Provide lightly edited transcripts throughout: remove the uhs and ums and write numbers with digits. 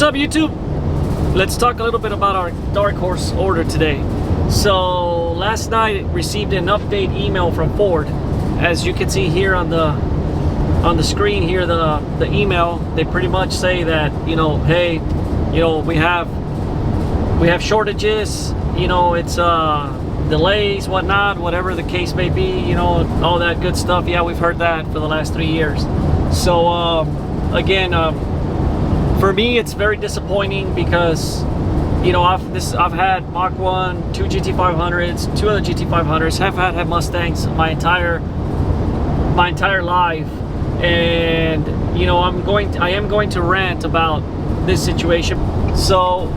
What's up, YouTube? Let's talk a little bit about our dark horse order today. So last night received an update email from Ford. As you can see here on the screen here, the email, they pretty much say that, hey, we have shortages, it's delays, whatnot, whatever the case may be, all that good stuff. Yeah, we've heard that for the last 3 years. So again, for me, it's very disappointing because I've had Mach 1, 2 GT500s, 2 other GT500s, have had Mustangs my entire life, and I am going to rant about this situation. So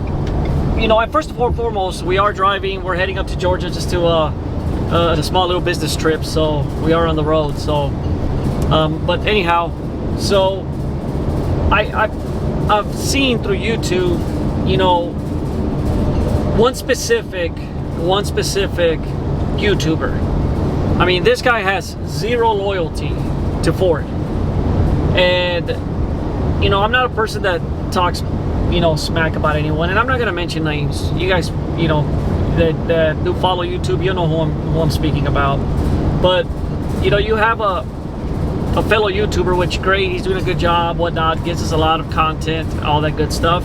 first and foremost, we are driving. We're heading up to Georgia just to a small little business trip, so we are on the road. So but anyhow, so I've seen through YouTube, one specific YouTuber. I mean, this guy has zero loyalty to Ford. And, I'm not a person that talks, smack about anyone. And I'm not going to mention names. You guys, that do follow YouTube, you know who I'm speaking about. But, you have a fellow YouTuber, which great, he's doing a good job, whatnot, gives us a lot of content, all that good stuff.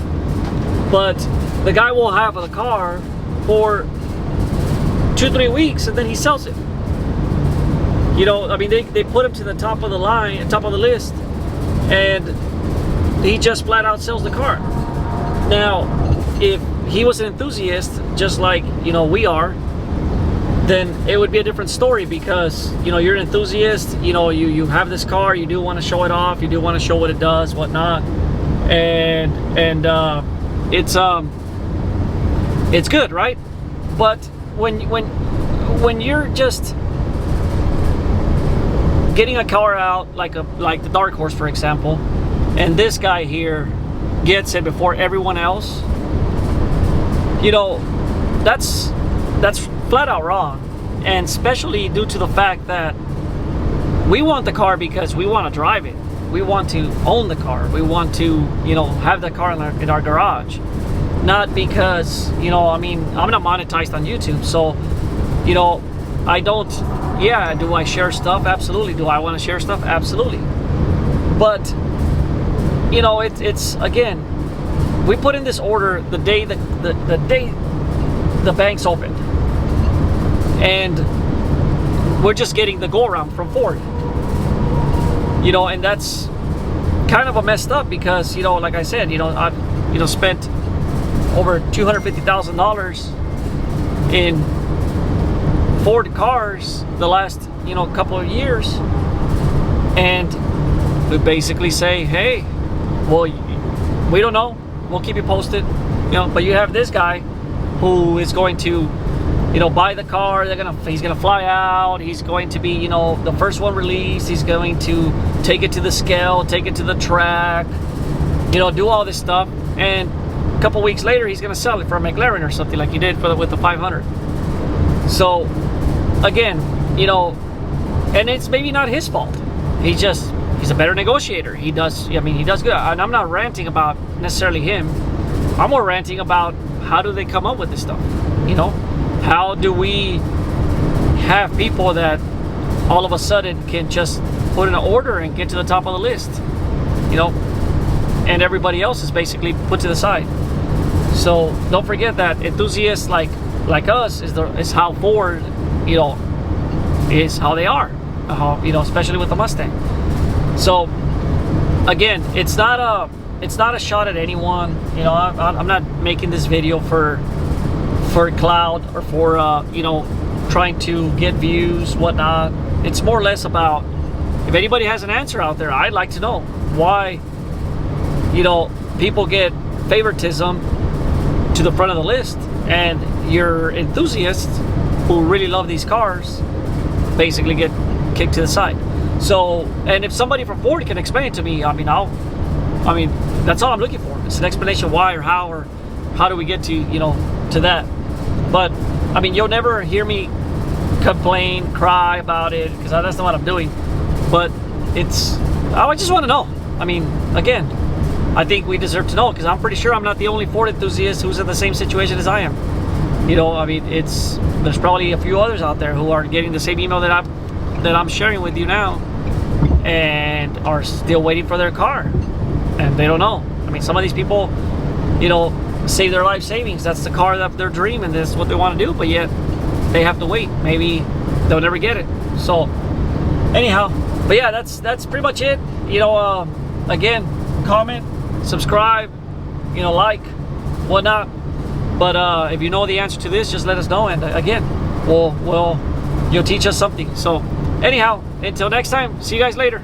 But the guy will have a car for 2-3 weeks and then he sells it. I mean, they put him to the top of the line, top of the list, and he just flat out sells the car. Now, if he was an enthusiast, just like, we are, then it would be a different story, because you're an enthusiast, you have this car, you do want to show it off, you do want to show what it does, whatnot, and it's good, right? But when you're just getting a car out, like the dark horse, for example, and this guy here gets it before everyone else, that's flat out wrong. And especially due to the fact that we want the car because we want to drive it, we want to own the car, we want to have the car in our garage, not because I mean, I'm not monetized on YouTube, so I don't. Yeah, do I share stuff? Absolutely. Do I want to share stuff? Absolutely. But it's again, we put in this order the day the day the bank's opened, and we're just getting the go around from Ford. And that's kind of a messed up, because like I said, I've spent over $250,000 in Ford cars the last couple of years, and we basically say, hey, well, we don't know, we'll keep you posted, but you have this guy who is going to buy the car, he's gonna fly out, he's going to be the first one released, he's going to take it to the scale, take it to the track, do all this stuff, and a couple weeks later he's gonna sell it for a McLaren or something, like he did with the 500. So again, and it's maybe not his fault. He's a better negotiator. He does good. And I'm not ranting about necessarily him. I'm more ranting about, how do they come up with this stuff? How do we have people that all of a sudden can just put in an order and get to the top of the list, and everybody else is basically put to the side? So don't forget that enthusiasts like us is how Ford, is how they are, especially with the Mustang. So again, it's not a shot at anyone. I'm not making this video for clout or for trying to get views, whatnot. It's more or less about, if anybody has an answer out there, I'd like to know why people get favoritism to the front of the list, and your enthusiasts who really love these cars basically get kicked to the side. So, and if somebody from Ford can explain it to me, I mean, that's all I'm looking for. It's an explanation why or how do we get to to that. But I mean, you'll never hear me complain, cry about it, because that's not what I'm doing. But I just want to know. I mean, again, I think we deserve to know, because I'm pretty sure I'm not the only Ford enthusiast who's in the same situation as I am. You know, I mean, there's probably a few others out there who are getting the same email that I'm sharing with you now, and are still waiting for their car, and they don't know. I mean, some of these people, you know, save their life savings. That's the car of their dream, and this is what they want to do, but yet they have to wait. Maybe they'll never get it. So anyhow, but yeah, that's pretty much it. You know, again, comment, subscribe, you know, like, whatnot. But if you know the answer to this, just let us know, and again, you'll teach us something. So anyhow, until next time, see you guys later.